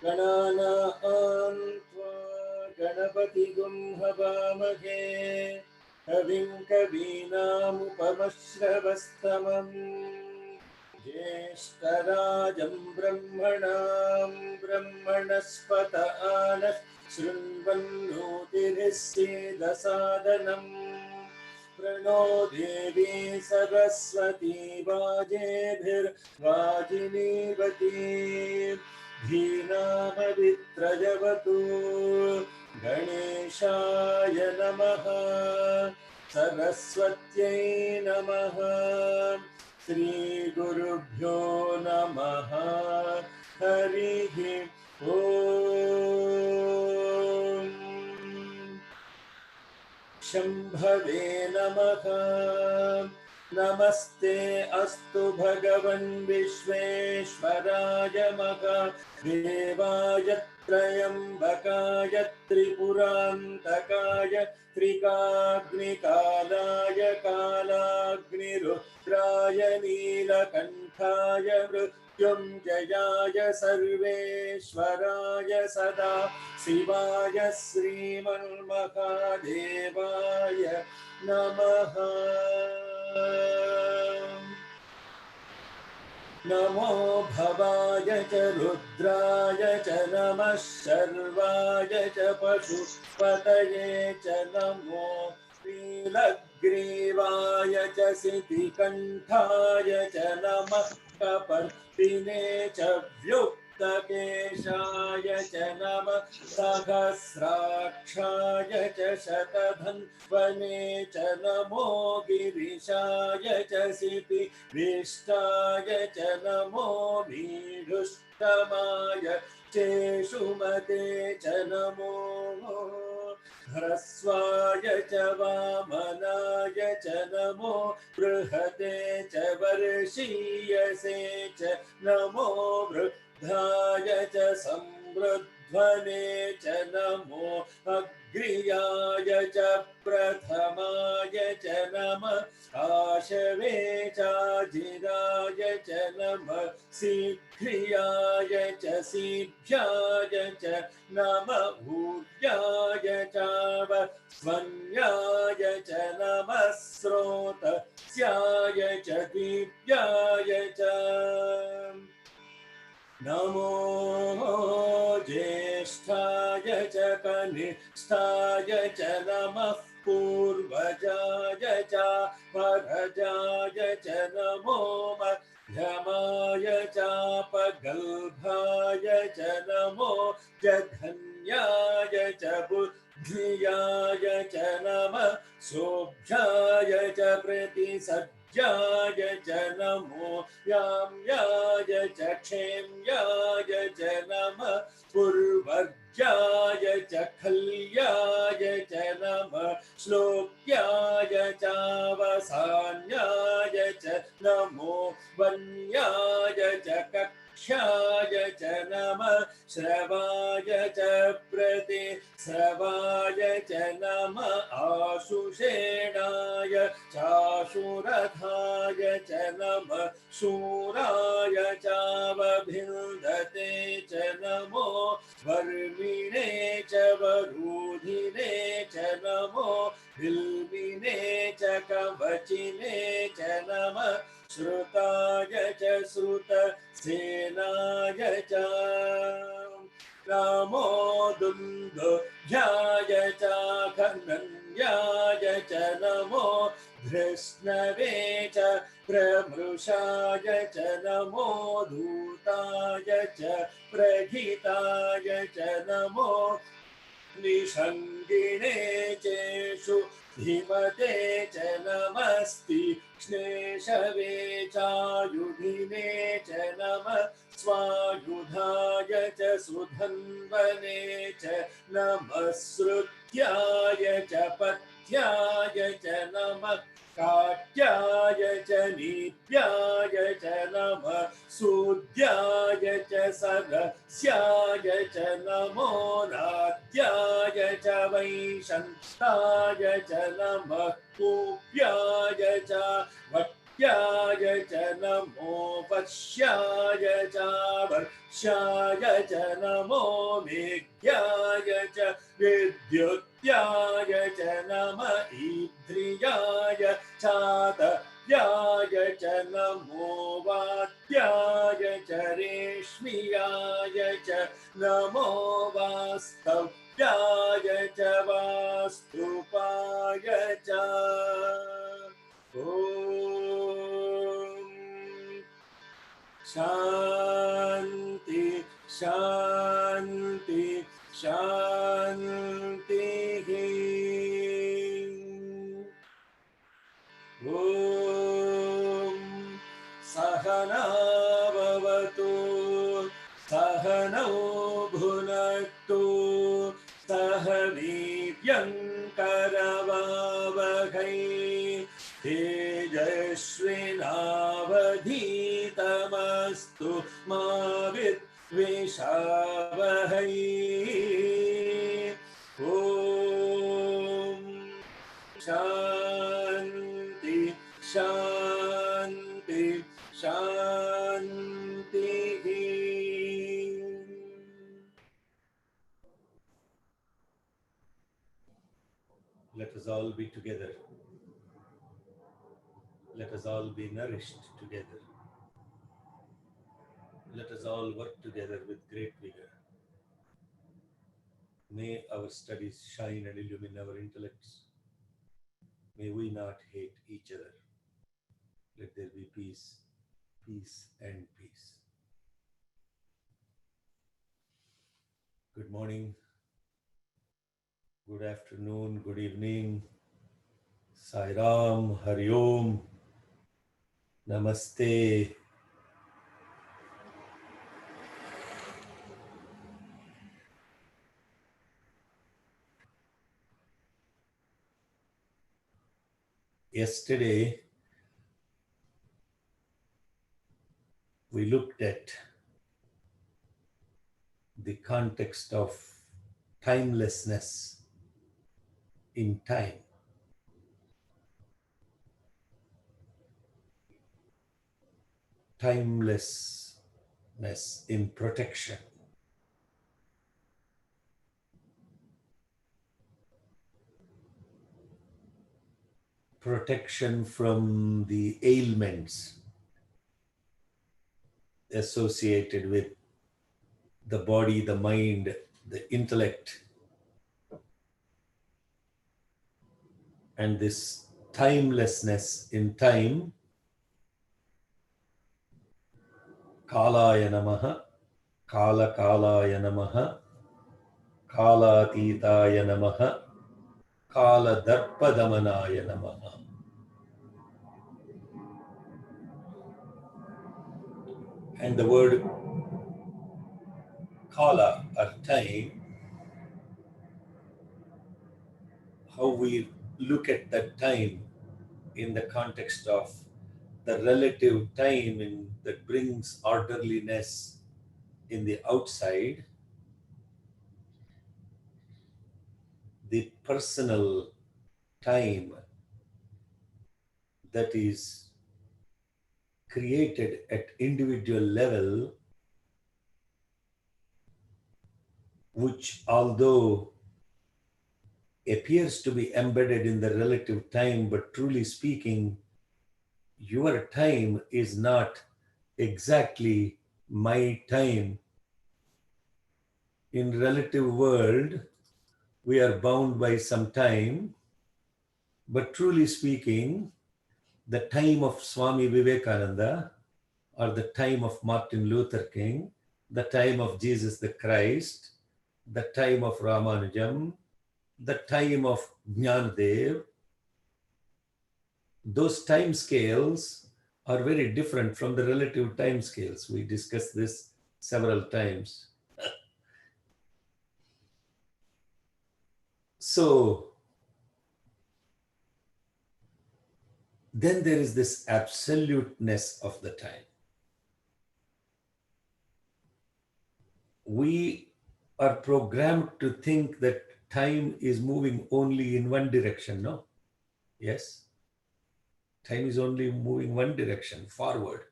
गणानां त्वा गणपतिगुं हवामहे कविं कवीनामुपमश्रवस्तमम् ज्येष्ठराजं ब्रह्मणां ब्रह्मणस्पत आनः शृण्वन्नोतिभिः सीदसादनम् प्रणो देवी सरस्वती वाजेभिर्वाजिनीवती धीनामवित्रजवतु गणेशाय नमः सरस्वत्यै नमः श्रीगुरुभ्यो नमः हरिः ओम् शम्भवे नमः नमस्ते अस्तु भगवन् विश्वेश्वराय महादेवाय त्र्यम्बकाय त्रिपुरान्तकाय त्रिकाग्निकालाय कालाग्निरुद्राय नीलकण्ठाय मृत्युञ्जयाय सर्वेश्वराय सदा शिवाय श्रीमन्महादेवाय नमः। नमो भवाय च रुद्राय च नमः शर्वाय च पशुपतये च नमो नीलग्रीवाय च सितिकण्ठाय च नमः कपर्दिने च व्युक्तकेशाय च नमः सहस्राक्षाय च शतधन्वने च नमो गिरिशाय च सितिविष्टाय च नमो भीडुष्टमाय चेषुमते च नमो ह्रस्वाय च वामनाय च नमो बृहते च वर्षीयसे च नमो वृद्धाय च संवृध्वने च नमो अग्र्याय च प्रथमाय च नमः आशवे चाजिराय च नमः शीघ्रियाय च सीभ्याय च नमः ऊर्याय चावस्वन्याय च नमः स्रोतस्याय च दीप्याय च नमो ज्येष्ठाय च कनिष्ठाय च नमः पूर्वजाय च परजाय च नमो मध्यमाय चापगल्भाय च नमो जघन्याय च बुद्धियाय च नमः शोभ्याय च प्रतिसज्जाय च नमो याम्याय च क्षेम्याय च नमः पूर्वर्ज्याय च खल्याय च नमः श्लोक्याय चावसान्याय च नमो वन्याय च कक्ष्याय च नमः श्रवाय च प्रतिश्रवाय च नमः आशुषेणाय चाशुरथाय च नमः शूराय चावभिन्दते च नमो वर्मिणे च वरूधिने च नमो बिल्विने च कवचिने च नमः श्रुताय च श्रुतसेनाय च नमो दुन्दुभ्याय च खनन्याय च नमो धृष्णवे च प्रमृषाय च नमो धूताय च प्रहिताय च नमो निषङ्गिणे चेषु धीमते च नमस्ति क्ष्णेशवे चायुधिने च नमः स्वायुधाय च सुधन्वने च नमः श्रुत्याय च पथ्याय च नमः काट्याय च नीप्याय च नमः सूद्याय च सरस्याय च नमो नाद्याय च वैशन्ताय च नमः कूप्याय च भट्याय च नमो वश्याय च वर्षाय च नमो मेघ्याय च विद्युत्याय च नम ईद्रियाय चातव्याय च नमो वाद्याय च रेश्मियाय च नमो वास्तव्याय च वास्तुपाय च ॐ शान्ति शान्ति शान्तिः ॐ सहना भवतु सहनौ भुनक्तु सह वीर्यङ्करवावहै तेजस्विनावधीतमस्तु मा विद्विषावहै ॐ शान्ति शान्ति शान्तिः Let us all be together. Let us all be nourished together. Let us all work together with great vigor. May our studies shine and illumine our intellects. May we not hate each other. Let there be peace, peace and peace. Good morning, good afternoon, good evening. Sai Ram, Hari Om, Namaste. Yesterday, we looked at the context of timelessness in time. Timelessness in protection. Protection from the ailments associated with the body, the mind, the intellect, and this timelessness in time. Kalaya namaha, Kala Kalaya namaha, Kala Titaya namaha, Kala Darpadamanaya namaha. And the word Kala, or time, how we look at that time in the context of the relative time that brings orderliness in the outside, the personal time that is created at individual level, which although appears to be embedded in the relative time, but truly speaking, your time is not exactly my time. In relative world, we are bound by some time, but truly speaking, the time of Swami Vivekananda, or the time of Martin Luther King, the time of Jesus the Christ, the time of Ramanujam, the time of Jnana, those time scales are very different from the relative time scales. We discussed this several times. So then there is this absoluteness of the time. We are programmed to think that time is moving only in one direction, no? Yes? Time is only moving one direction, forward.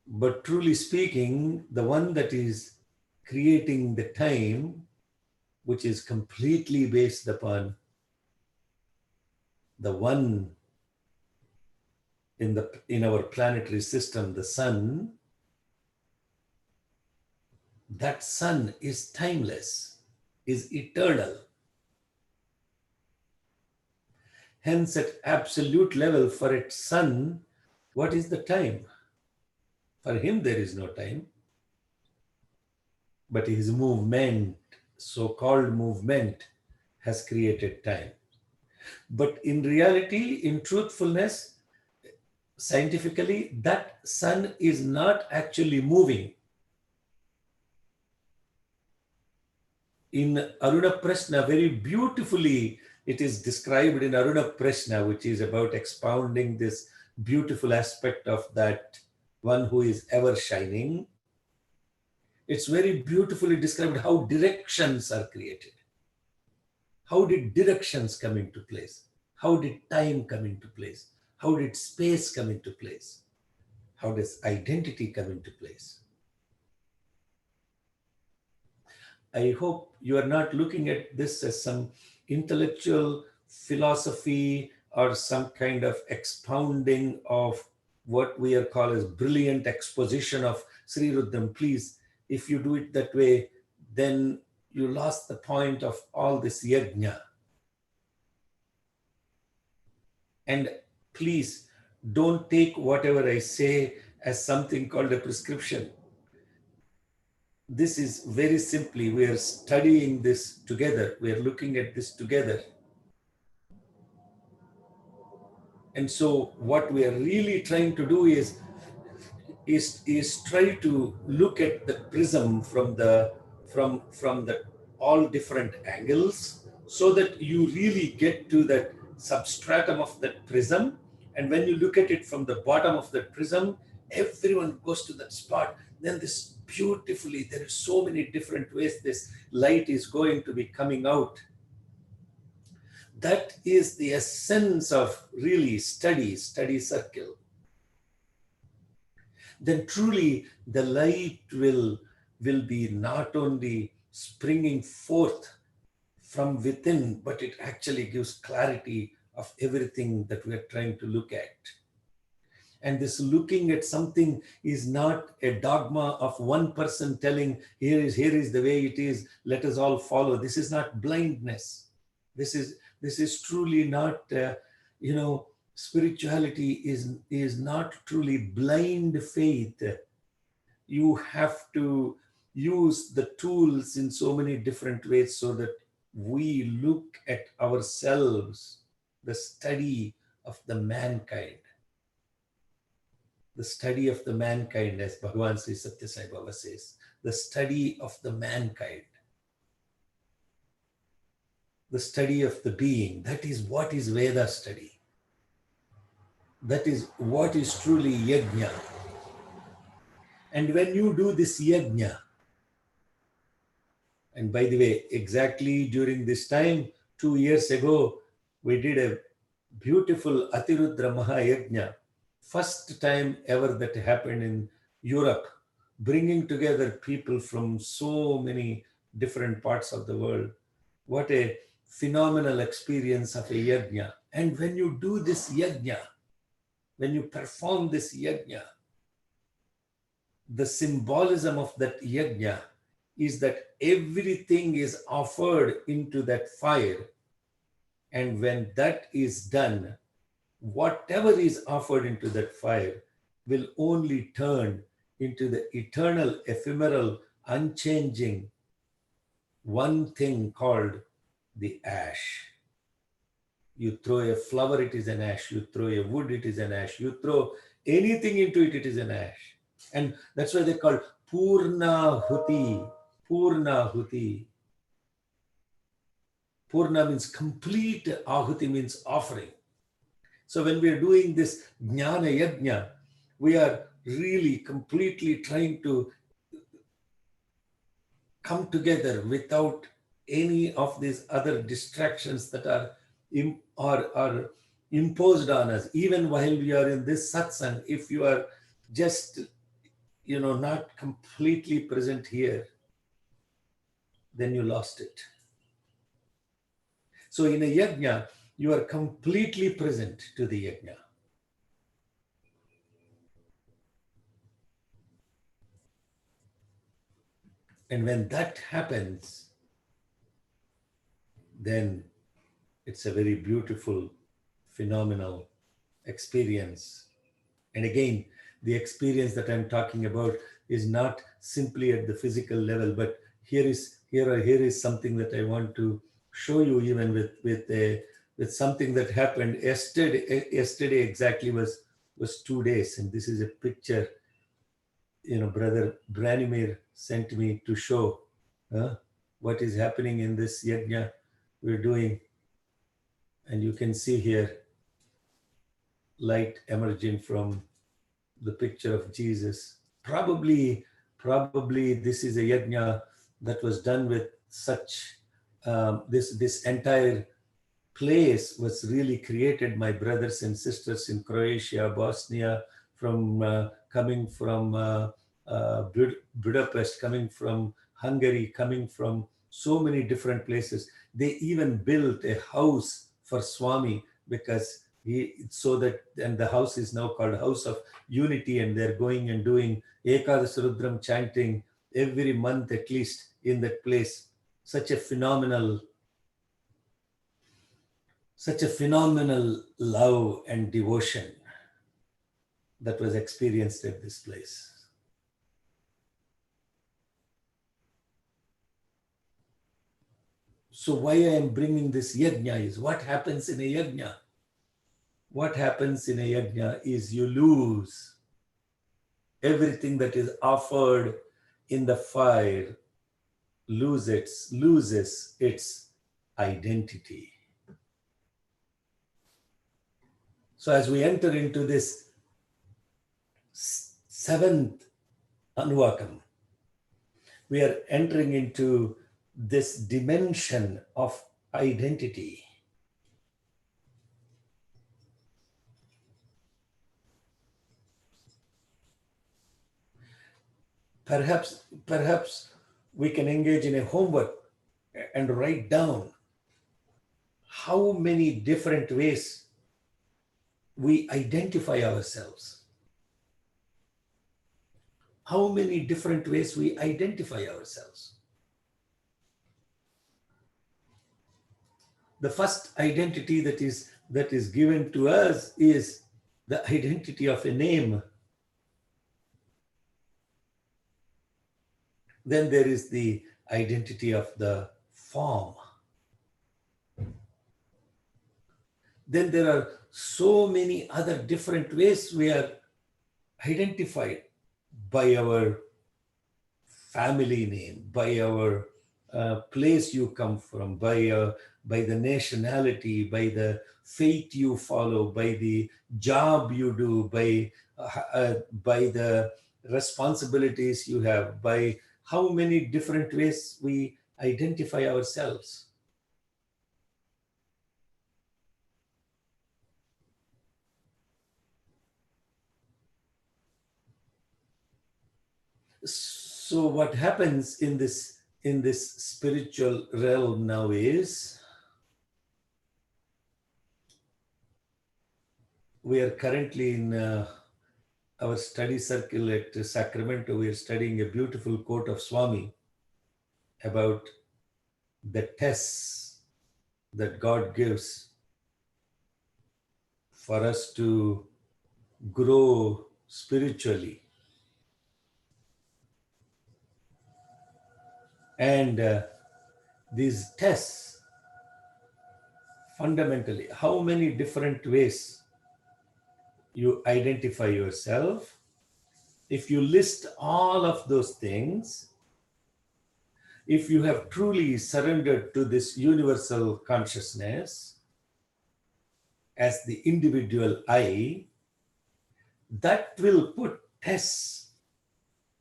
But truly speaking, the one that is creating the time, which is completely based upon the one in our planetary system, the sun, that sun is timeless, is eternal. Hence, at absolute level, for its sun, what is the time? For him, there is no time. But his movement, so-called movement, has created time. But in reality, in truthfulness, scientifically, that sun is not actually moving. In Aruna Prashna, very beautifully, it is described in Aruna Prashna, which is about expounding this beautiful aspect of that one who is ever shining. It's very beautifully described how directions are created. How did directions come into place? How did time come into place? How did space come into place? How does identity come into place? I hope you are not looking at this as some intellectual philosophy or some kind of expounding of what we are called as brilliant exposition of Sri Rudram. Please, if you do it that way, then you lost the point of all this yajna. And please don't take whatever I say as something called a prescription. This is very simply, we are studying this together. We are looking at this together. And so what we are really trying to do is try to look at the prism from the all different angles, so that you really get to that substratum of that prism. And when you look at it from the bottom of the prism, everyone goes to that spot. Then this beautifully, there are so many different ways this light is going to be coming out. That is the essence of really study circle. Then truly the light will be not only springing forth from within, but it actually gives clarity of everything that we are trying to look at. And this looking at something is not a dogma of one person telling, here is the way it is, let us all follow. This is not blindness. This is truly not, spirituality is not truly blind faith. You have to use the tools in so many different ways so that we look at ourselves, the study of the mankind. The study of the mankind, as Bhagavan Sri Satya Sai Baba says, the study of the mankind, the study of the being. That is what is Veda study. That is what is truly Yajna. And when you do this Yajna, and by the way, exactly during this time, 2 years ago, we did a beautiful Atirudra Mahayajna. First time ever that happened in Europe, bringing together people from so many different parts of the world. What a phenomenal experience of a yajna. And when you do this yajna, when you perform this yajna, the symbolism of that yajna is that everything is offered into that fire. And when that is done, whatever is offered into that fire will only turn into the eternal, ephemeral, unchanging one thing called the ash. You throw a flower, it is an ash. You throw a wood, it is an ash. You throw anything into it, it is an ash. And that's why they call Purna Huti. Purna Huti. Purna means complete, Ahuti means offering. So when we are doing this Jnana Yajna, we are really completely trying to come together without any of these other distractions that are imposed on us. Even while we are in this satsang, if you are just not completely present here, then you lost it. So in a yajna, you are completely present to the yajna. And when that happens, then it's a very beautiful, phenomenal experience. And again, the experience that I'm talking about is not simply at the physical level, but here is something that I want to show you, even with something that happened yesterday. Yesterday exactly was 2 days, and this is a picture, Brother Branimir sent me to show what is happening in this yajna we're doing. And you can see here light emerging from the picture of Jesus. Probably this is a yajna that was done with such, this entire place was really created, my brothers and sisters in Croatia, Bosnia, from coming from Budapest, coming from Hungary, coming from so many different places. They even built a house for Swami, because and the house is now called House of Unity, and they're going and doing Ekadasi Rudram chanting every month at least in that place. Such a phenomenal love and devotion that was experienced at this place. So why I am bringing this yajna is, what happens in a yajna? What happens in a yajna is you lose everything that is offered in the fire, loses its identity. So as we enter into this 7th Anuvakam, we are entering into this dimension of identity. Perhaps we can engage in a homework and write down how many different ways we identify ourselves. How many different ways we identify ourselves. The first identity that is given to us is the identity of a name. Then there is the identity of the form. Then there are so many other different ways we are identified: by our family name, by our place you come from, by the nationality, by the faith you follow, by the job you do, by the responsibilities you have, by how many different ways we identify ourselves. So what happens in this spiritual realm now is, we are currently in our study circle at Sacramento. We are studying a beautiful quote of Swami about the tests that God gives for us to grow spiritually. And these tests, fundamentally, how many different ways you identify yourself, if you list all of those things, if you have truly surrendered to this universal consciousness as the individual I, that will put tests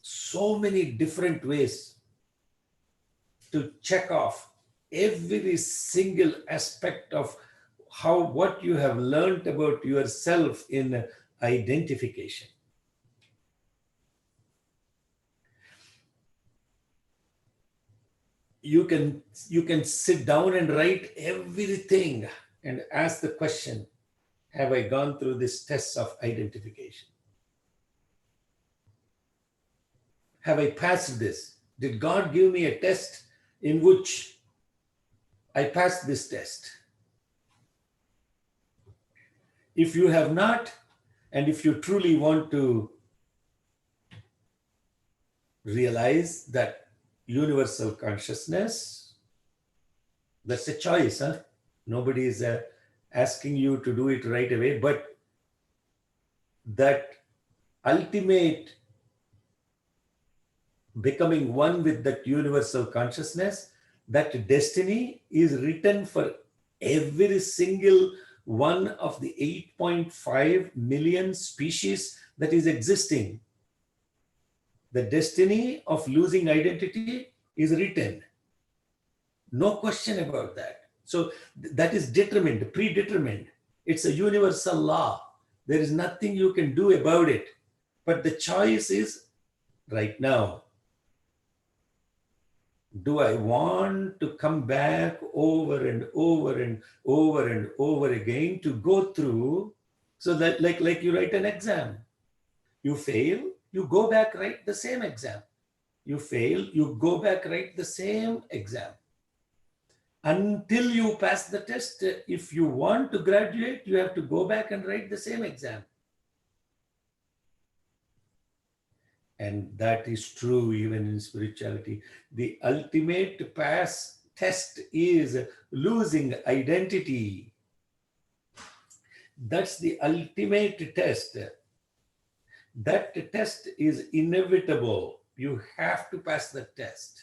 so many different ways to check off every single aspect of what you have learned about yourself in identification. You can sit down and write everything and ask the question, have I gone through this test of identification? Have I passed this? Did God give me a test in which I passed this test? If you have not, and if you truly want to realize that universal consciousness, that's a choice, huh? Nobody is asking you to do it right away, but that ultimate becoming one with that universal consciousness, that destiny is written for every single one of the 8.5 million species that is existing. The destiny of losing identity is written. No question about that. So that is determined, predetermined. It's a universal law. There is nothing you can do about it. But the choice is right now. Do I want to come back over and over and over and over again to go through? So that like you write an exam. You fail, you go back, write the same exam. You fail, you go back, write the same exam. Until you pass the test, if you want to graduate, you have to go back and write the same exam. And that is true even in spirituality. The ultimate pass test is losing identity. That's the ultimate test. That test is inevitable. You have to pass the test.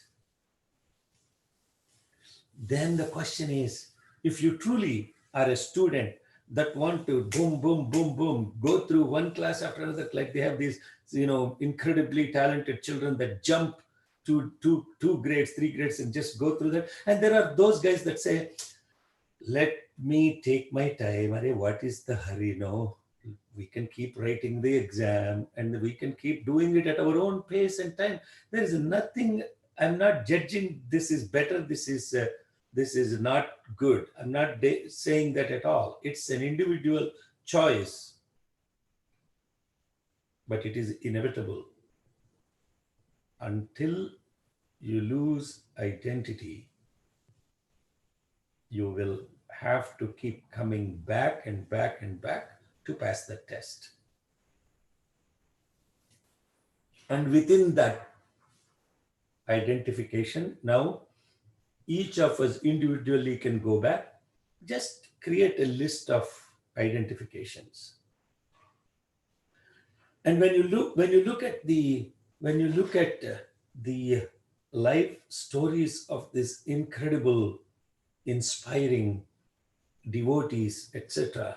Then the question is, if you truly are a student that want to boom, boom, boom, boom, go through one class after another, like they have these, incredibly talented children that jump to two grades, 3 grades and just go through that. And there are those guys that say, let me take my time. Arey, what is the hurry? No, we can keep writing the exam and we can keep doing it at our own pace and time. There is nothing, I'm not judging this is better, this is not good. I'm not saying that at all. It's an individual choice, but it is inevitable. Until you lose identity, you will have to keep coming back and back and back to pass the test. And within that identification, now each of us individually can go back, just create a list of identifications. And when you look at the life stories of these incredible, inspiring devotees, etc.,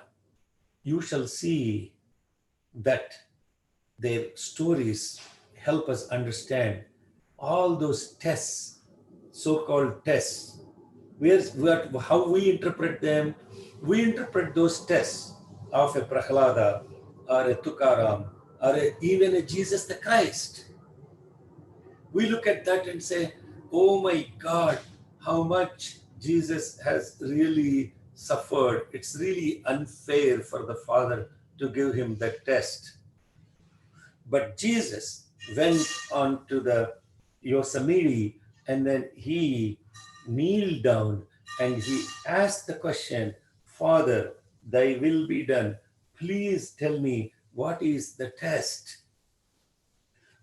you shall see that their stories help us understand all those tests, so-called tests, how we interpret them. We interpret those tests of a Prahlada or a Tukaram or even a Jesus the Christ. We look at that and say, oh my God, how much Jesus has really suffered. It's really unfair for the Father to give him that test. But Jesus went on to the Yosemite and then he kneeled down and he asked the question, Father, thy will be done. Please tell me, what is the test?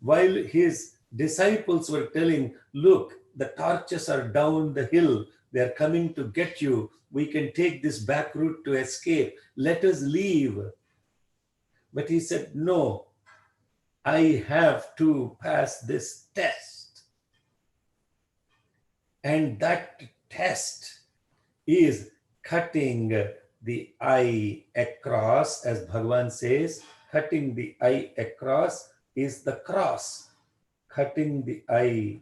While his disciples were telling, look, the torches are down the hill. They're coming to get you. We can take this back route to escape. Let us leave. But he said, no, I have to pass this test. And that test is cutting the eye across, as Bhagavan says, cutting the eye across is the cross. Cutting the eye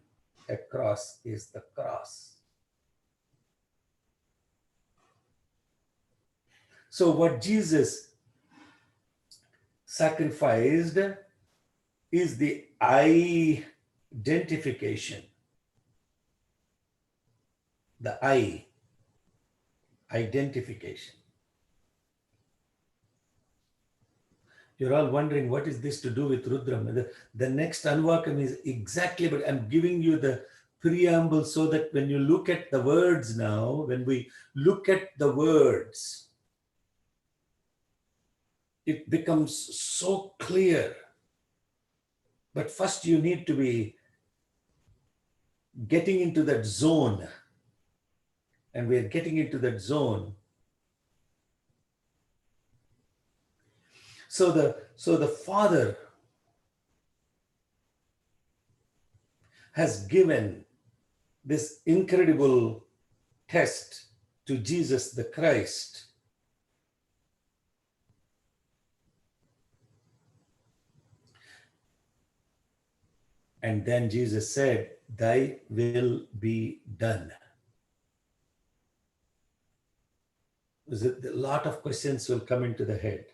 across is the cross. So what Jesus sacrificed is the identification. The I, identification. You're all wondering, what is this to do with Rudra? The next Anuvakam is exactly, but I'm giving you the preamble so that when you look at the words now, when we look at the words, it becomes so clear. But first you need to be getting into that zone. And we're getting into that zone. So the Father has given this incredible test to Jesus the Christ. And then Jesus said, thy will be done. A lot of questions will come into the head.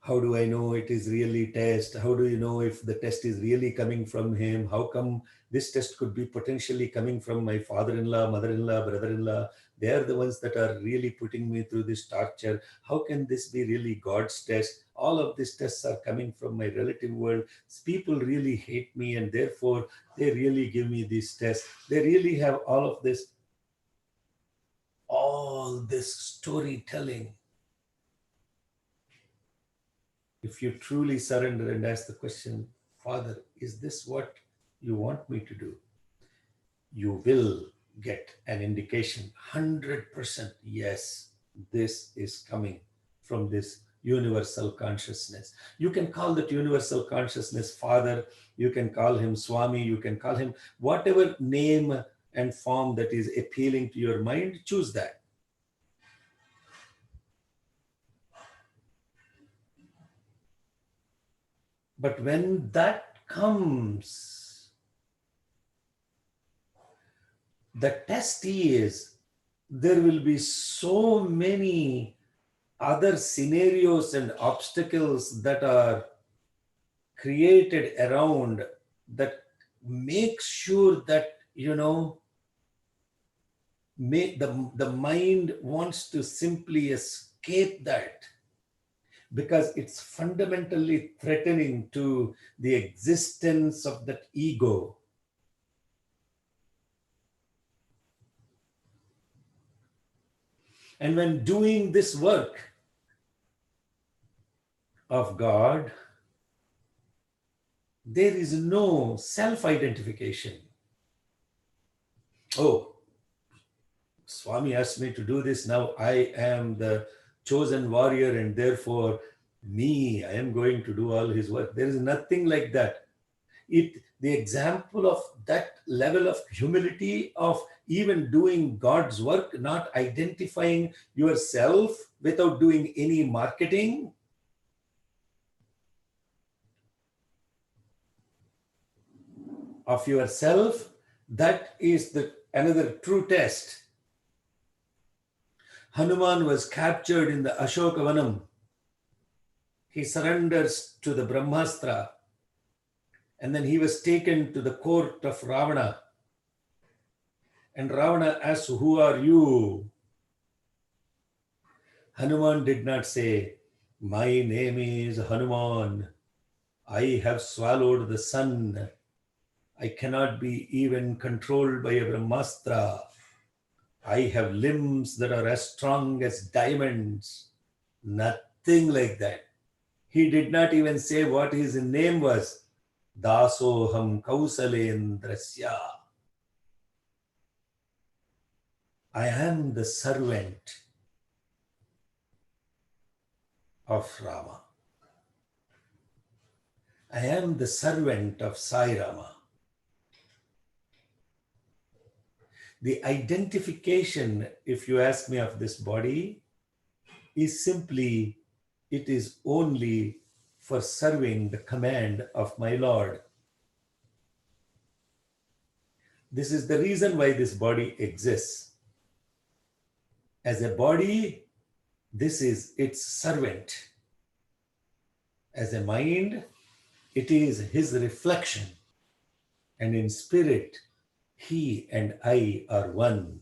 How do I know it is really test? How do you know if the test is really coming from him? How come this test could be potentially coming from my father-in-law, mother-in-law, brother-in-law? They are the ones that are really putting me through this torture. How can this be really God's test? All of these tests are coming from my relative world. People really hate me and therefore they really give me these tests. They really have all this storytelling. If you truly surrender and ask the question, Father, is this what you want me to do? You will get an indication, 100%, yes, this is coming from this universal consciousness. You can call that universal consciousness Father, you can call him Swami, you can call him whatever name and form that is appealing to your mind, choose that. But when that comes, the test is there will be so many other scenarios and obstacles that are created around that make sure that, the mind wants to simply escape that because it's fundamentally threatening to the existence of that ego. And when doing this work of God, there is no self-identification. Oh, Swami asked me to do this. Now I am the chosen warrior and therefore I am going to do all his work. There is nothing like that. The example of that level of humility of even doing God's work, not identifying yourself without doing any marketing. Of yourself, that is another true test. Hanuman was captured in the Ashokavanam. He surrenders to the Brahmastra. And then he was taken to the court of Ravana. And Ravana asked, who are you? Hanuman did not say, my name is Hanuman. I have swallowed the sun. I cannot be even controlled by a Brahmastra. I have limbs that are as strong as diamonds. Nothing like that. He did not even say what his name was. Dasoham Kausalendrasya. I am the servant of Rama. I am the servant of Sai Rama. The identification, if you ask me, of this body is simply, it is only for serving the command of my Lord. This is the reason why this body exists. As a body, this is its servant. As a mind, it is his reflection. And in spirit, he and I are one.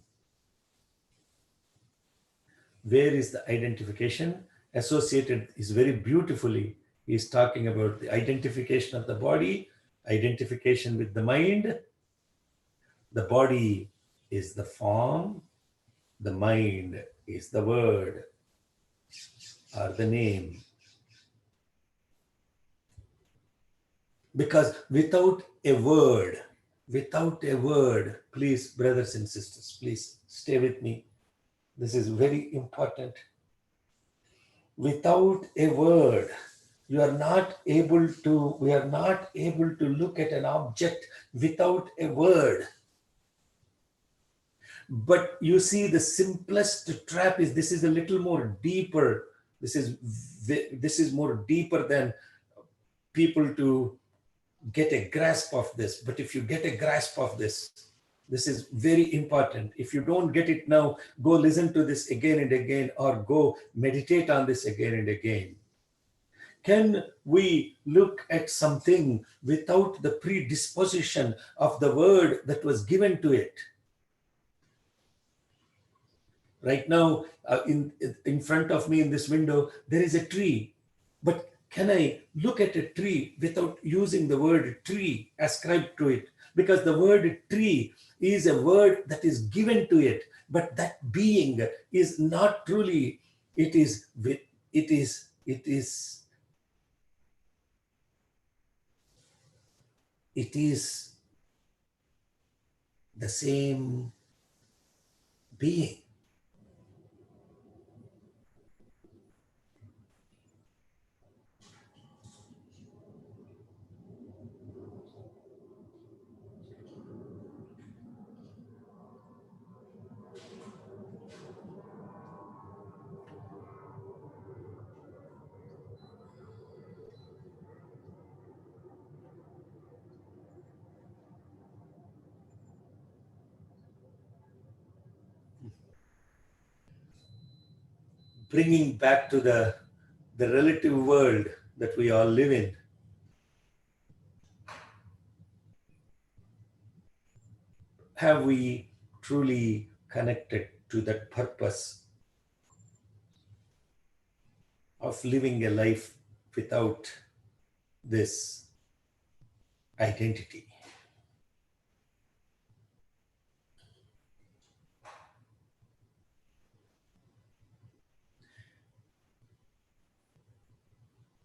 Where is the identification? Associated is very beautifully. He's talking about the identification of the body, identification with the mind. The body is the form, the mind is the word or the name. Because without a word, please, brothers and sisters, please stay with me. This is very important. Without a word, we are not able to look at an object without a word. But you see, the simplest trap is, this is a little more deeper. This is more deeper than people to get a grasp of this. But if you get a grasp of this, this is very important. If you don't get it now, go listen to this again and again, or go meditate on this again and again. Can we look at something without the predisposition of the word that was given to it? Right now, in front of me in this window, there is a tree. But can I look at a tree without using the word tree ascribed to it? Because the word tree is a word that is given to it, but that being is not truly, it is the same being. Bringing back to the relative world that we all live in. Have we truly connected to that purpose of living a life without this identity?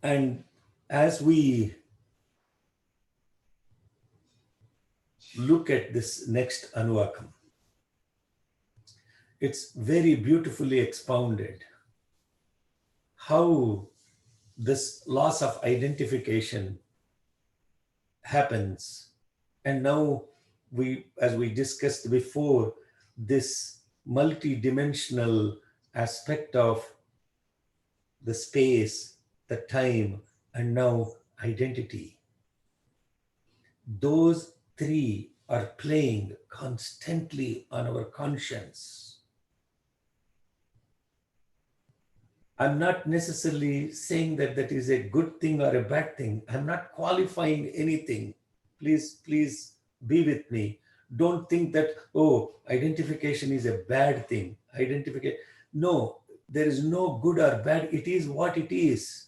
And as we look at this next Anuvakam, it's very beautifully expounded how this loss of identification happens. And now as we discussed before, this multi-dimensional aspect of the space, the time, and now identity. Those three are playing constantly on our conscience. I'm not necessarily saying that that is a good thing or a bad thing. I'm not qualifying anything. Please be with me. Don't think that, oh, identification is a bad thing. No, there is no good or bad. It is what it is.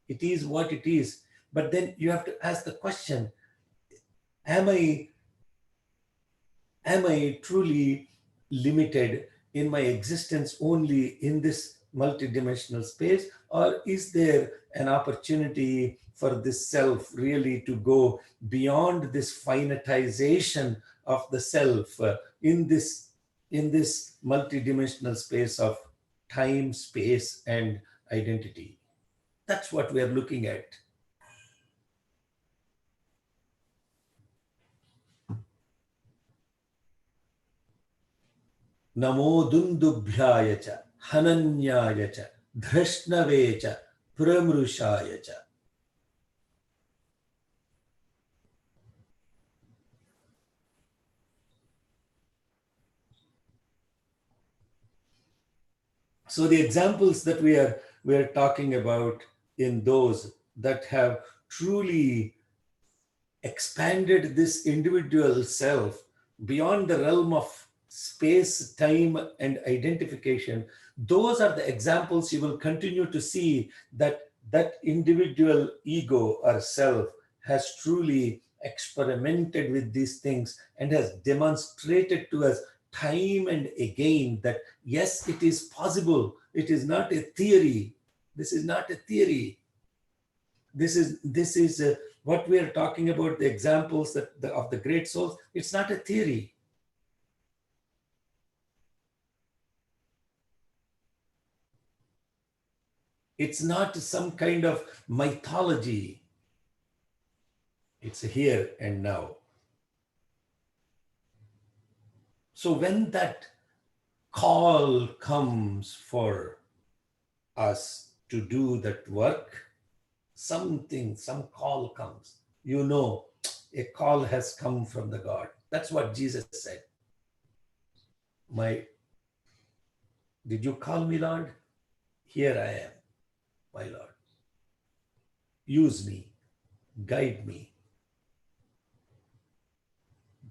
It is what it is. But then you have to ask the question, am I truly limited in my existence only in this multidimensional space, or is there an opportunity for this self really to go beyond this finitization of the self in this multidimensional space of time, space, and identity? That's what we are looking at. Namo dundubhyaya cha, hananyaya cha, dhrashnave cha, pramrushaya cha. So the examples that we are talking about in those that have truly expanded this individual self beyond the realm of space, time, and identification, those are the examples you will continue to see that that individual ego or self has truly experimented with these things and has demonstrated to us time and again that yes, it is possible. It is not a theory. This is not a theory. This is what we are talking about, the examples of the great souls. It's not a theory. It's not some kind of mythology. It's here and now. So when that call comes for us to do that work, some call comes. You know, a call has come from the God. That's what Jesus said. Did you call me, Lord? Here I am, my Lord. Use me, guide me.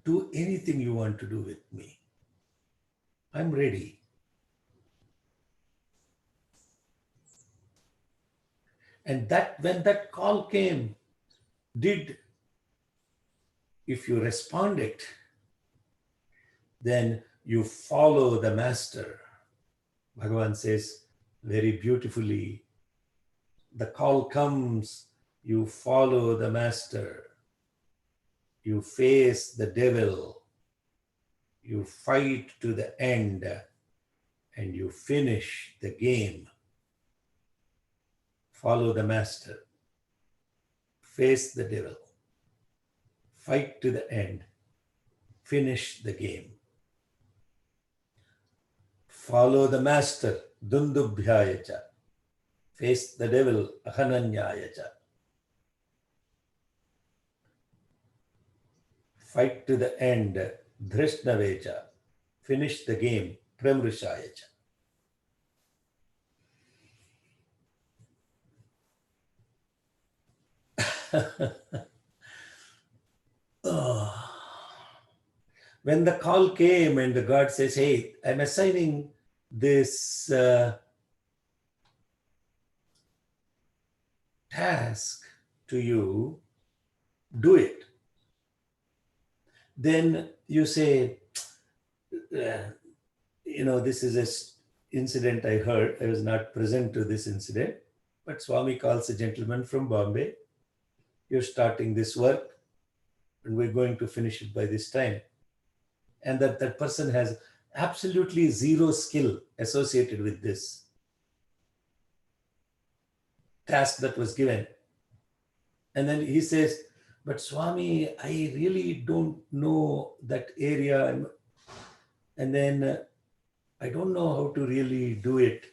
Do anything you want to do with me. I'm ready. And that when that call came, if you responded, then you follow the master. Bhagavan says very beautifully, the call comes, you follow the master, you face the devil, you fight to the end, and you finish the game. Follow the master, face the devil, fight to the end, finish the game. Follow the master, dundubhyaya cha, face the devil, ahananyaya cha. Fight to the end, dhrashnave cha, finish the game, pramrushaya cha. Oh. When the call came and the God says, hey, I'm assigning this task to you, do it. Then you say, this is an incident I heard. I was not present to this incident, but Swami calls a gentleman from Bombay. You're starting this work and we're going to finish it by this time. And that person has absolutely zero skill associated with this task that was given. And then he says, but Swami, I really don't know that area. And then I don't know how to really do it.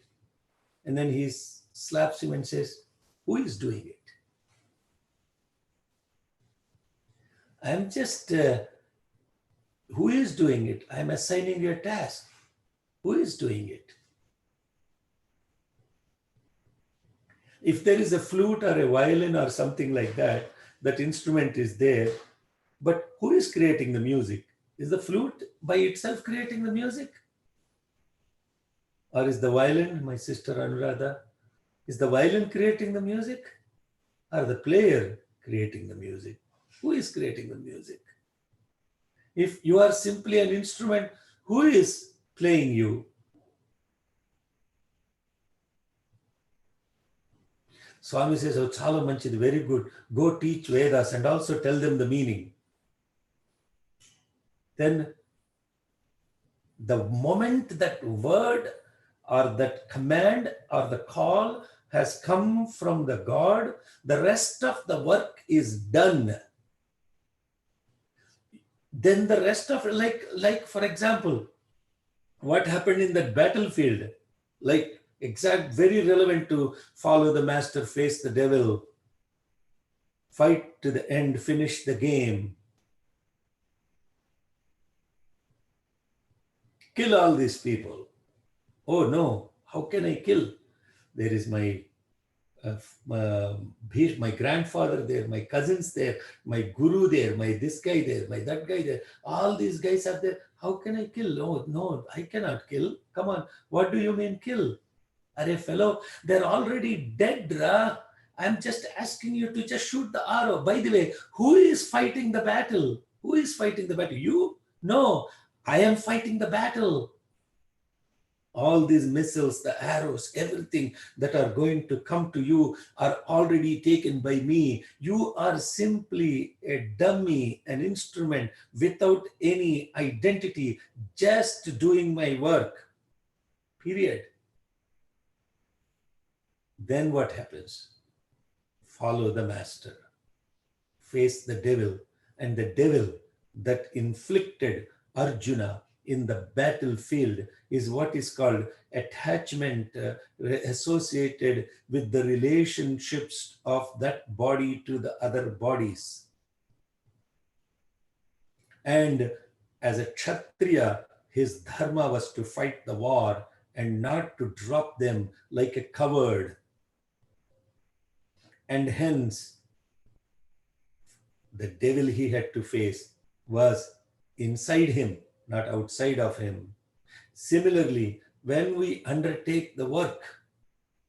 And then he slaps him and says, who is doing it? I'm just, who is doing it? I'm assigning you a task. Who is doing it? If there is a flute or a violin or something like that, that instrument is there, but who is creating the music? Is the flute by itself creating the music? Or is the violin, my sister Anuradha, is the violin creating the music? Or the player creating the music? Who is creating the music? If you are simply an instrument, who is playing you? Swami says, oh, chala manchidi, very good. Go teach Vedas and also tell them the meaning. Then the moment that word or that command or the call has come from the God, the rest of the work is done. Then the rest of, like for example, what happened in that battlefield, like very relevant to follow the master, face the devil, fight to the end, finish the game, kill all these people. Oh no, how can I kill? There is uh, my grandfather there, my cousins there, my guru there, my this guy there, my that guy there. All these guys are there. How can I kill? No, no, I cannot kill. Come on, what do you mean kill? Arey fellow, they're already dead, Ra. I'm just asking you to just shoot the arrow. By the way, who is fighting the battle? Who is fighting the battle? You? No, I am fighting the battle. All these missiles, the arrows, everything that are going to come to you are already taken by me. You are simply a dummy, an instrument without any identity, just doing my work. Period. Then what happens? Follow the master, face the devil, and the devil that inflicted Arjuna in the battlefield is what is called attachment associated with the relationships of that body to the other bodies. And as a Kshatriya, his dharma was to fight the war and not to drop them like a coward. And hence, the devil he had to face was inside him, not outside of him. Similarly, when we undertake the work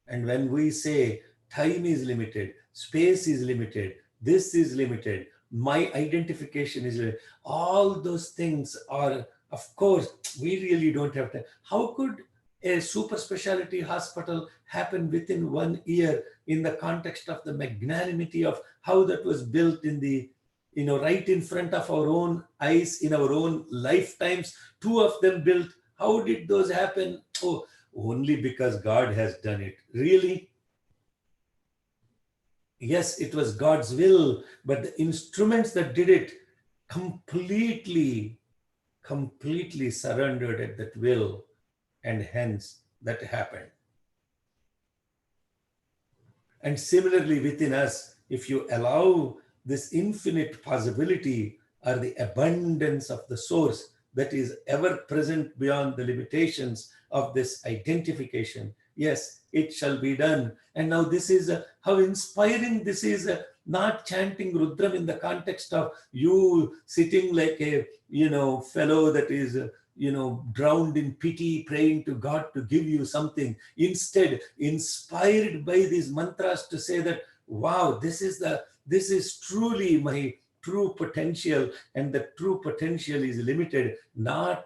and when we say time is limited, space is limited, this is limited, my identification is limited, all those things are, of course, we really don't have time. How could a super specialty hospital happen within 1 year in the context of the magnanimity of how that was built in the, right in front of our own eyes, in our own lifetimes, 2 of them built? How did those happen? Oh, only because God has done it. Really? Yes, it was God's will, but the instruments that did it completely surrendered at that will, and hence that happened. And similarly within us, if you allow this infinite possibility or the abundance of the source that is ever present beyond the limitations of this identification, yes, it shall be done. And now this is how inspiring this is, not chanting Rudram in the context of you sitting like a, fellow that is, drowned in pity, praying to God to give you something. Instead, inspired by these mantras to say that, wow, this is truly my true potential, and the true potential is limited not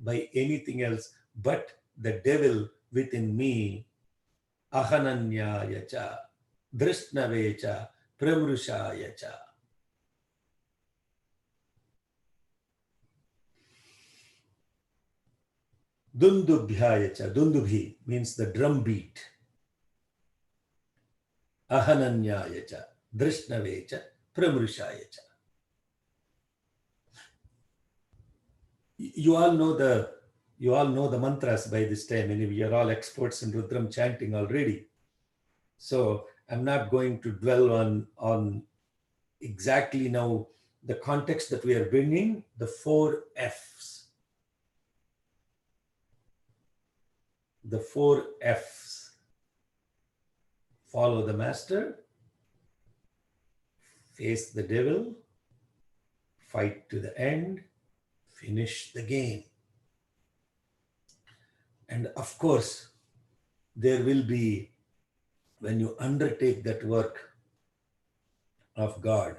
by anything else but the devil within me. Ahananyaya cha, drishnave cha, pramrushaya cha. Dundubhyaya cha, dundubhi means the drum beat. Ahananyaya cha, drishnave cha, pramrushaya cha. You all know the mantras by this time, and we are all experts in Rudram chanting already. So I'm not going to dwell on exactly now the context that we are bringing, the 4 F's. The 4 F's. Follow the master, face the devil, fight to the end, finish the game. And of course, there will be, when you undertake that work of God,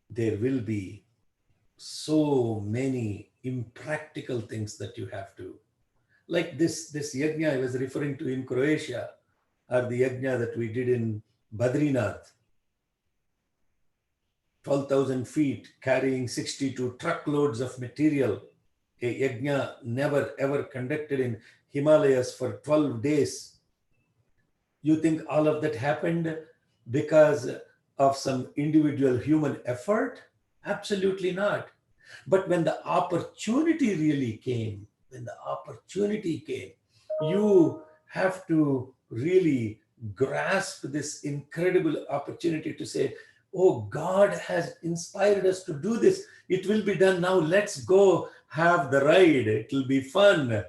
there will be so many impractical things that you have to, like this yajna I was referring to in Croatia, or the yajna that we did in Badrinath, 12,000 feet, carrying 62 truckloads of material, a yajna never ever conducted in Himalayas for 12 days. You think all of that happened because of some individual human effort? Absolutely not. But when the opportunity really came, when the opportunity came, you have to really grasp this incredible opportunity to say, oh, God has inspired us to do this. It will be done now. Let's go have the ride. It will be fun.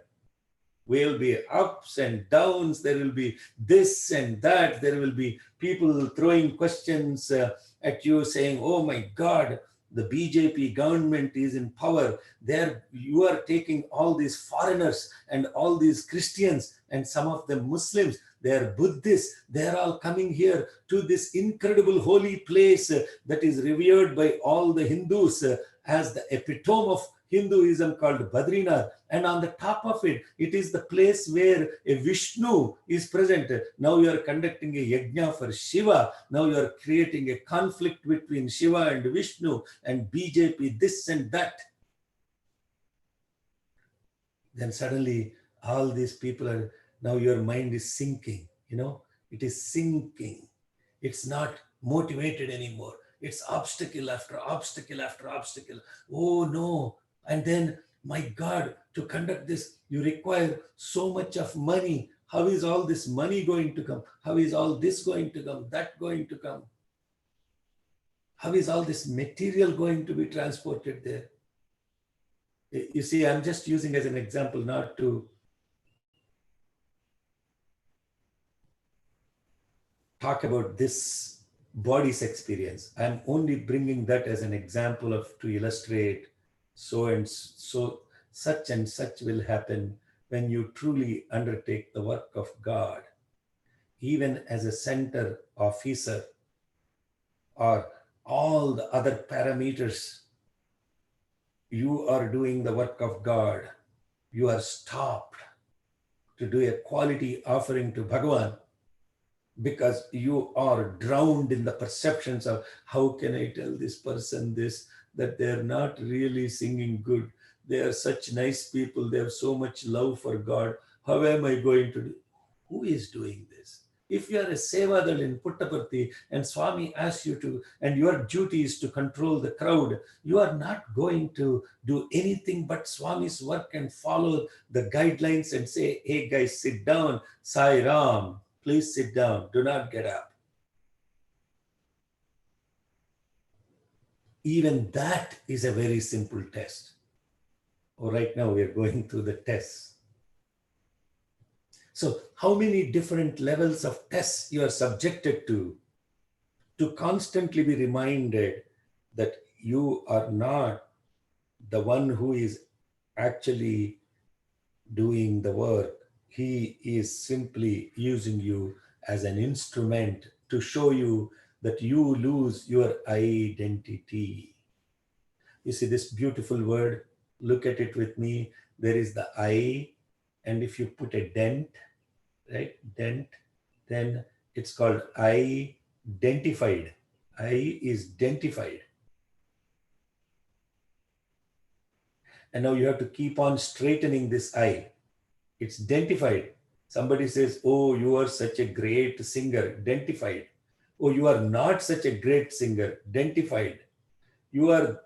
Will be ups and downs. There will be this and that. There will be people throwing questions at you saying, oh my God, the BJP government is in power. There you are taking all these foreigners and all these Christians and some of them Muslims. They are Buddhists. They are all coming here to this incredible holy place that is revered by all the Hindus as the epitome of Hinduism, called Badrinath. And on the top of it, it is the place where a Vishnu is present. Now you are conducting a Yajna for Shiva. Now you are creating a conflict between Shiva and Vishnu and BJP, this and that. Then suddenly all these people are, now your mind is sinking, it is sinking. It's not motivated anymore. It's obstacle after obstacle after obstacle. Oh no. And then, my God, to conduct this, you require so much of money. How is all this money going to come? How is all this going to come? That going to come? How is all this material going to be transported there? You see, I'm just using as an example, not to talk about this body's experience. I'm only bringing that as an example of to illustrate so and so, such and such will happen when you truly undertake the work of God. Even as a center officer or all the other parameters, you are doing the work of God. You are stopped to do a quality offering to Bhagavan because you are drowned in the perceptions of how can I tell this person this, that they're not really singing good. They are such nice people. They have so much love for God. How am I going to do? Who is doing this? If you are a Sevadal in Puttaparthi and Swami asks you to, and your duty is to control the crowd, you are not going to do anything but Swami's work and follow the guidelines and say, hey guys, sit down, Sai Ram, please sit down, do not get up. Even that is a very simple test. Oh, right now we are going through the tests. So how many different levels of tests you are subjected to constantly be reminded that you are not the one who is actually doing the work. He is simply using you as an instrument to show you that you lose your identity. You see this beautiful word? Look at it with me. There is the I, and if you put a dent, right, dent, then it's called identified. I is identified. And now you have to keep on straightening this I. It's identified. Somebody says, oh, you are such a great singer, identified. Oh, you are not such a great singer, identified. You are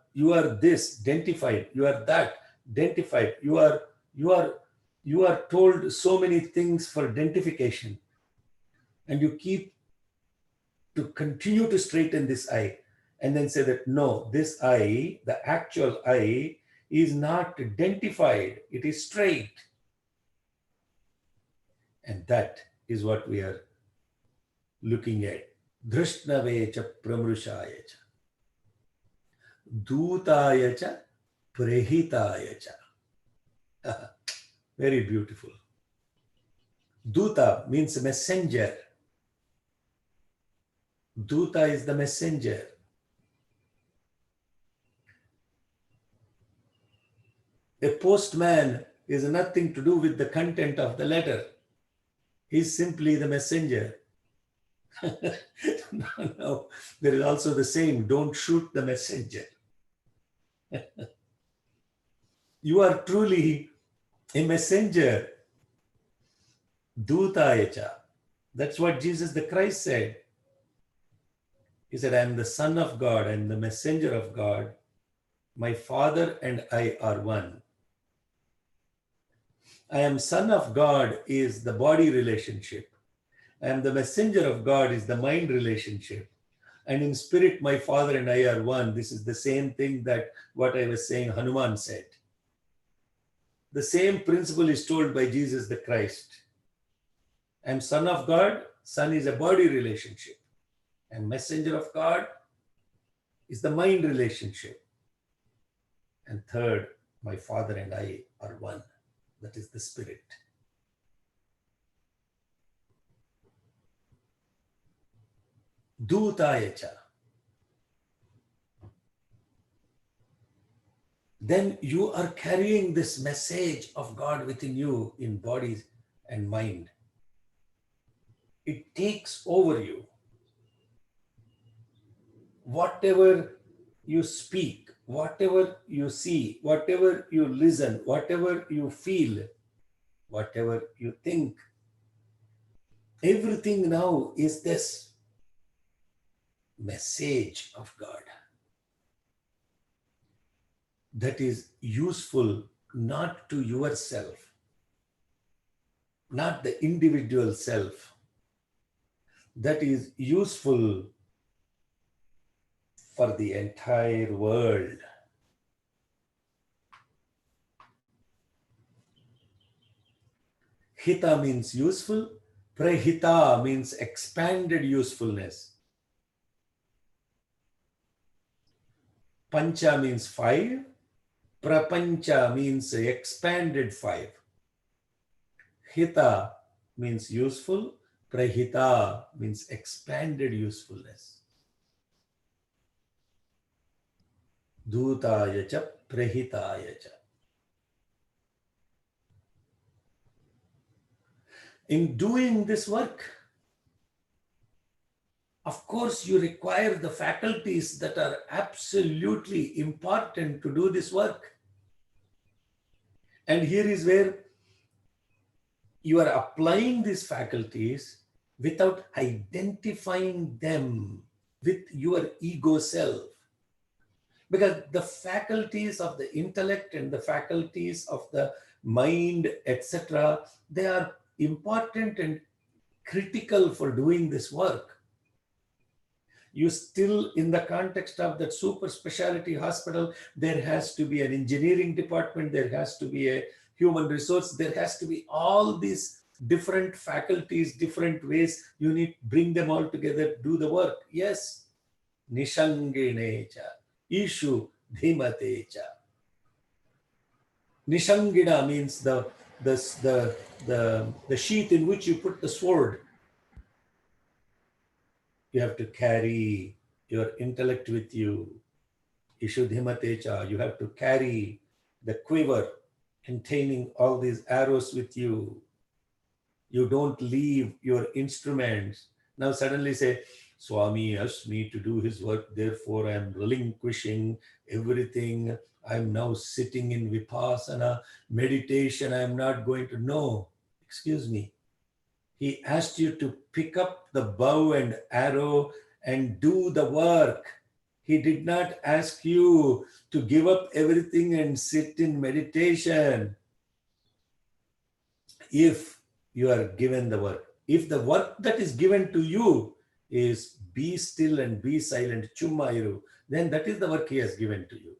this, identified. You are that, identified. You are told so many things for identification. And you keep to continue to straighten this I and then say that no, this I, the actual I, is not identified. It is straight. And that is what we are looking at. Drishnave cha pramrushaya cha. Dutaya cha prehitaya cha. Very beautiful. Duta means messenger. Duta is the messenger. A postman is nothing to do with the content of the letter. He's simply the messenger. No, there is also the saying, don't shoot the messenger. You are truly a messenger. Dutayacha. That's what Jesus the Christ said. He said, I am the Son of God and the messenger of God. My Father and I are one. I am Son of God is the body relationship. I am the messenger of God is the mind relationship. And in spirit, my Father and I are one. This is the same thing that what I was saying Hanuman said. The same principle is told by Jesus the Christ. I am Son of God. Son is a body relationship. And messenger of God is the mind relationship. And third, my Father and I are one. That is the spirit. Dutayacha. Then you are carrying this message of God within you in body and mind. It takes over you. Whatever you speak, whatever you see, whatever you listen, whatever you feel, whatever you think, everything now is this message of God that is useful not to yourself, not the individual self, that is useful for the entire world. Hita means useful, prahita means expanded usefulness. Pancha means five, prapancha means expanded five. Hita means useful, prahita means expanded usefulness. Dutaya cha prahitaya cha. In doing this work, of course, you require the faculties that are absolutely important to do this work. And here is where you are applying these faculties without identifying them with your ego self. Because the faculties of the intellect and the faculties of the mind, etc., they are important and critical for doing this work. You still, in the context of that super specialty hospital, there has to be an engineering department, there has to be a human resource, there has to be all these different faculties, different ways. You need to bring them all together, do the work. Yes. Nishanginecha, Ishu Dhimatecha. Nishangina means the sheath in which you put the sword. You have to carry your intellect with you. Ishuddhimatecha, you have to carry the quiver containing all these arrows with you. You don't leave your instruments. Now suddenly say, Swami asked me to do his work, therefore I am relinquishing everything. I'm now sitting in vipassana, meditation. I'm not going to know. Excuse me. He asked you to pick up the bow and arrow and do the work. He did not ask you to give up everything and sit in meditation. If you are given the work, if the work that is given to you is be still and be silent, chummairu, then that is the work he has given to you.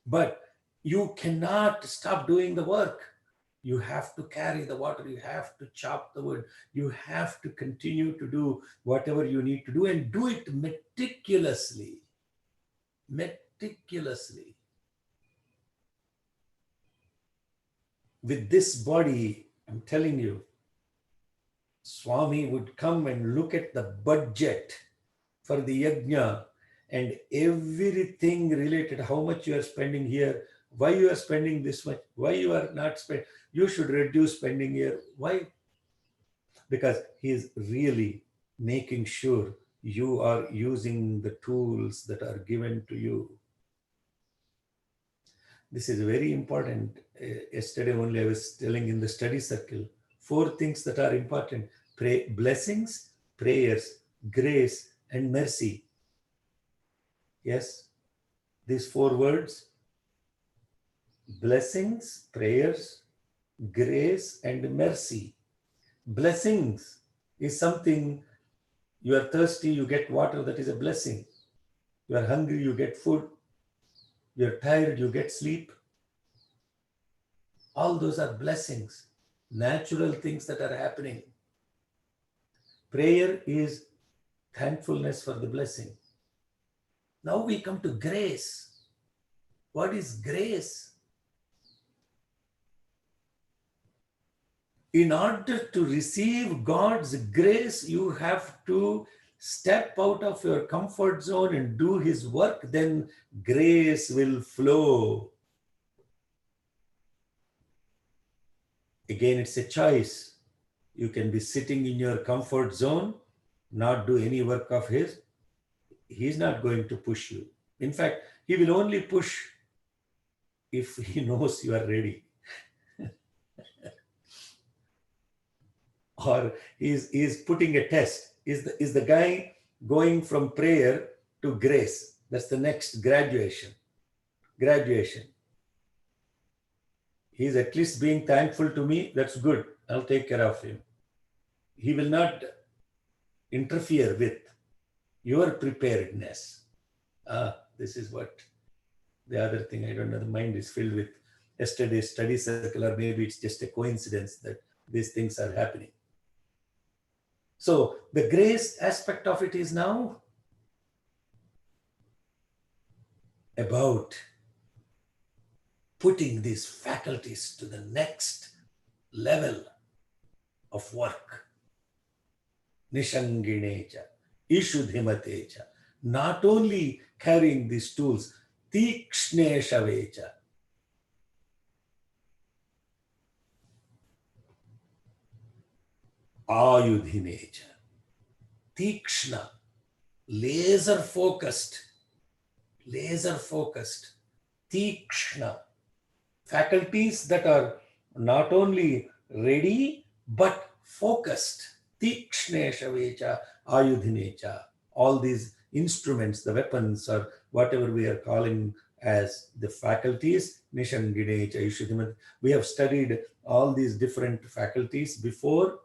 But you cannot stop doing the work. You have to carry the water. You have to chop the wood. You have to continue to do whatever you need to do and do it meticulously. Meticulously. With this body, I'm telling you, Swami would come and look at the budget for the yajna and everything related, how much you are spending here, why you are spending this much, why you are not spending, you should reduce spending here. Why? Because he is really making sure you are using the tools that are given to you. This is very important. Yesterday only I was telling in the study circle, 4 things that are important. blessings, prayers, grace, and mercy. Yes, these 4 words: blessings, prayers, grace, and mercy. Blessings is something. You are thirsty, you get water, that is a blessing. You are hungry, you get food. You are tired, you get sleep. All those are blessings, natural things that are happening. Prayer is thankfulness for the blessing. Now we come to grace. What is grace? In order to receive God's grace, you have to step out of your comfort zone and do His work. Then grace will flow. Again, it's a choice. You can be sitting in your comfort zone, not do any work of His. He's not going to push you. In fact, He will only push if He knows you are ready. Or is putting a test. Is the guy going from prayer to grace? That's the next graduation. He's at least being thankful to me. That's good. I'll take care of him. He will not interfere with your preparedness. This is what the other thing, I don't know, the mind is filled with yesterday's study circle, or maybe it's just a coincidence that these things are happening. So the grace aspect of it is now about putting these faculties to the next level of work. Nishanginecha, Ishuddhimatecha. Not only carrying these tools, Tikshneshavecha. Ayudhinecha. Tikshna, laser focused. Tikshna, faculties that are not only ready but focused. Tikshneshavecha, Ayudhinecha. All these instruments, the weapons, or whatever we are calling as the faculties, Nishanginecha, Ishuddhimatecha. We have studied all these different faculties before.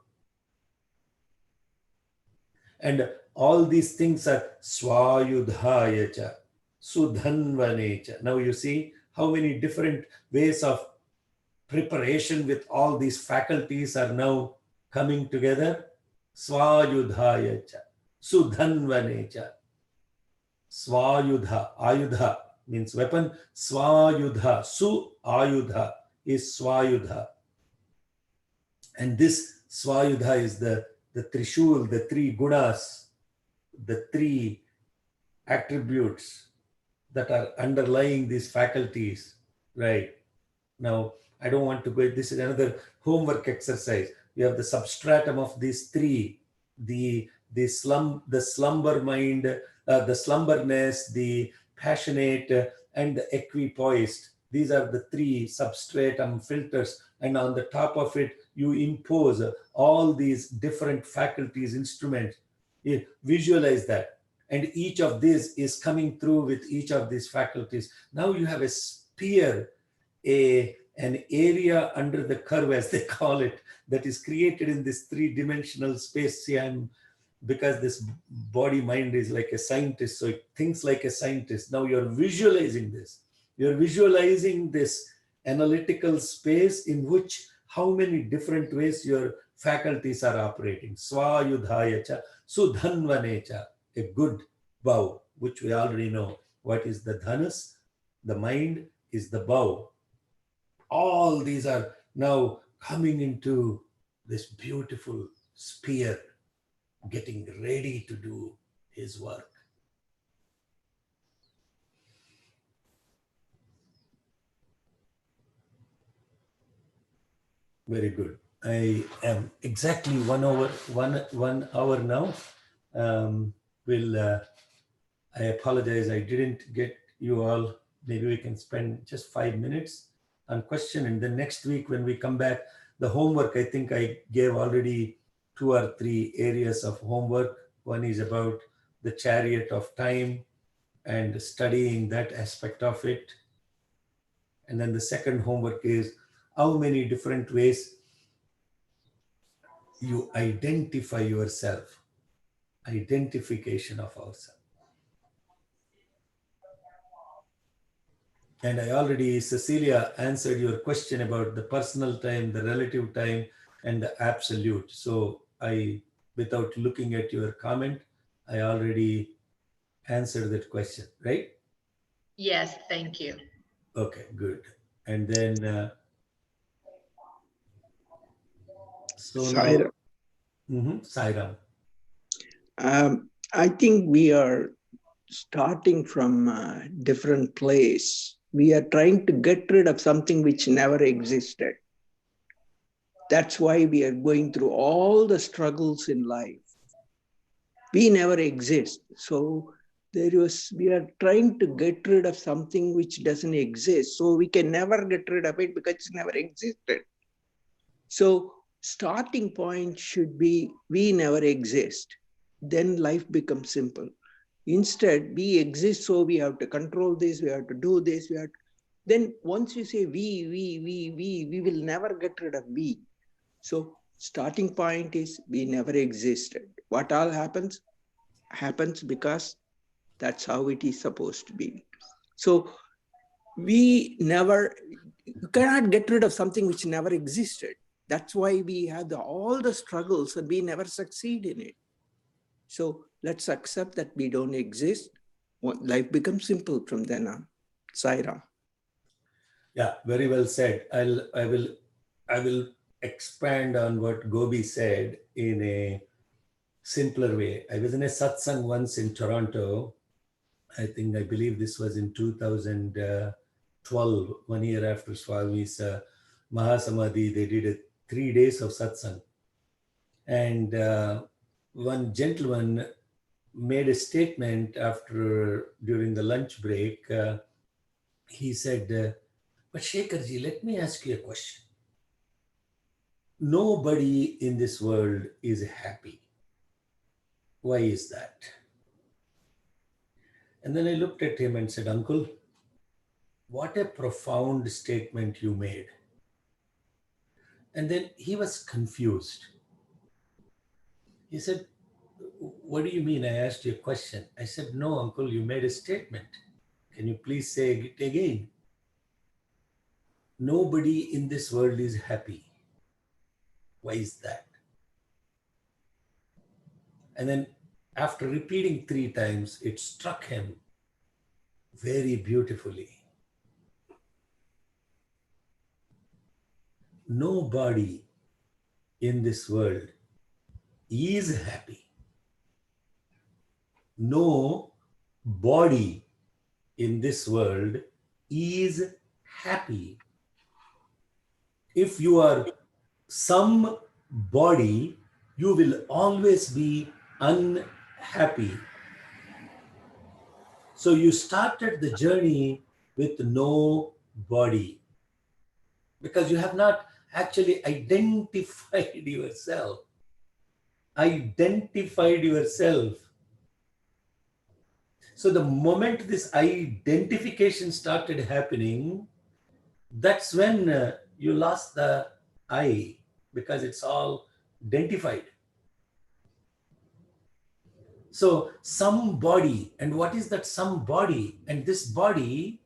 And all these things are Swayudhayacha, Sudhanvanecha. Now you see how many different ways of preparation with all these faculties are now coming together. Swayudhayacha, Sudhanvanecha. Swayudha, Ayudha means weapon. Swayudha, Su-Ayudha is Swayudha. And this Swayudha is the Trishul, the 3 gunas, the 3 attributes that are underlying these faculties, right? Now, I don't want to go, this is another homework exercise. You have the substratum of these 3, the slumber mind, the slumberness, the passionate, and the equipoised. These are the 3 substratum filters. And on the top of it, you impose all these different faculties, instruments. You visualize that. And each of these is coming through with each of these faculties. Now you have a sphere, an area under the curve, as they call it, that is created in this 3-dimensional space. See, because this body mind is like a scientist, so it thinks like a scientist. Now you're visualizing this. You're visualizing this analytical space in which how many different ways your faculties are operating. Swayudhayacha, Sudhanvanecha, a good bow, which we already know. What is the dhanus? The mind is the bow. All these are now coming into this beautiful sphere, getting ready to do his work. Very good. I am exactly 1 hour, one hour now. I apologize, I didn't get you all. Maybe we can spend just 5 minutes on question, and then next week when we come back, the homework I think I gave already 2 or 3 areas of homework. One is about the chariot of time and studying that aspect of it. And then the second homework is how many different ways you identify yourself, identification of ourselves. And I already, Cecilia, answered your question about the personal time, the relative time, and the absolute. So without looking at your comment, I already answered that question, right? Yes, thank you. Okay, good. And then, so now, Saira, Sairam. I think we are starting from a different place. We are trying to get rid of something which never existed. That's why we are going through all the struggles in life. We never exist. So we are trying to get rid of something which doesn't exist. So we can never get rid of it because it never existed. So starting point should be we never exist. Then life becomes simple. Instead, we exist, so we have to control this, we have to do this, we have to... Then once you say we will never get rid of we. So starting point is we never existed. What all happens because that's how it is supposed to be. So we never, you cannot get rid of something which never existed. That's why we have all the struggles and we never succeed in it. So let's accept that we don't exist. Life becomes simple from then on. Saira. Yeah, very well said. I will expand on what Gobi said in a simpler way. I was in a satsang once in Toronto. I believe this was in 2012, 1 year after Swami's Mahasamadhi. They did 3 days of satsang. And one gentleman made a statement during the lunch break. He said, but Shekharji, let me ask you a question. Nobody in this world is happy. Why is that? And then I looked at him and said, Uncle, what a profound statement you made. And then he was confused. He said, what do you mean? I asked you a question. I said, no, Uncle, you made a statement. Can you please say it again? Nobody in this world is happy. Why is that? And then after repeating 3 times, it struck him very beautifully. Nobody in this world is happy. No body in this world is happy. If you are some body, you will always be unhappy. So you started the journey with no body because you have not actually identified yourself. So the moment this identification started happening, that's when you lost the I, because it's all identified. So some body, and what is that some body? And this body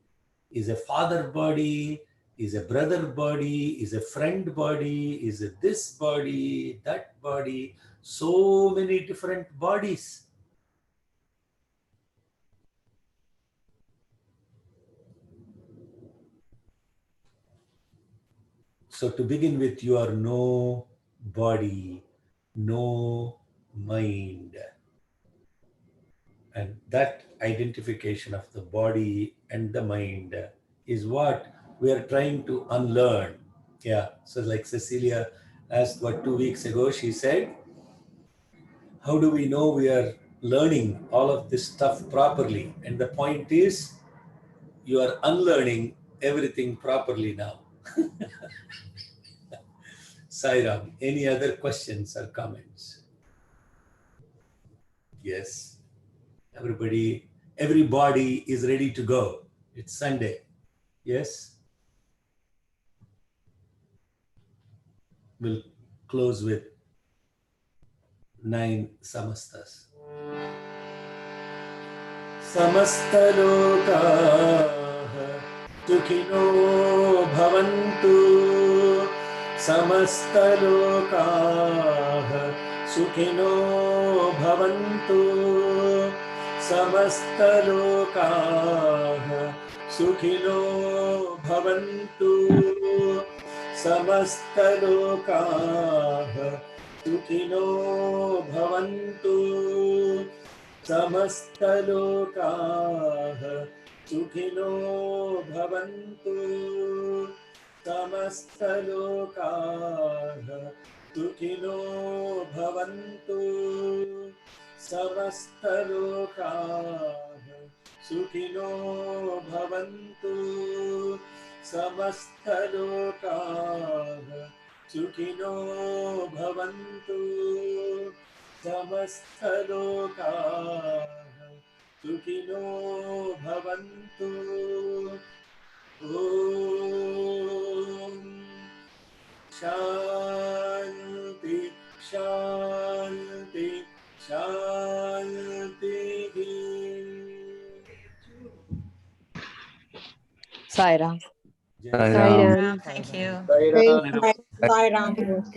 is a father body, is a brother body, is a friend body, is a this body, that body, so many different bodies. So to begin with, you are no body, no mind. And that identification of the body and the mind is what we are trying to unlearn. Yeah. So like Cecilia asked 2 weeks ago, she said, how do we know we are learning all of this stuff properly? And the point is, you are unlearning everything properly now. Sairam, any other questions or comments? Yes. Everybody is ready to go. It's Sunday. Yes. We'll close with 9 samastas. समस्तलोकाः सुखिनो भवन्तु समस्तलोकाः सुखिनो भवन्तु समस्तलोकाः सुखिनो भवन्तु समस्तलोकाः सुखिनो भवन्तु समस्तलोकाः सुखिनो भवन्तु समस्तलोकाः सुखिनो भवन्तु समस्तलोकाः सुखिनो भवन्तु समस्तलोकाः सुखिनो भवन्तु समस्तलोकाः सुखिनो भवन्तु ॐ शान्ति शान्ति शान्तिः Sai Ram. जय Sai Ram. Thank you. Sai Ram. Sai Ram.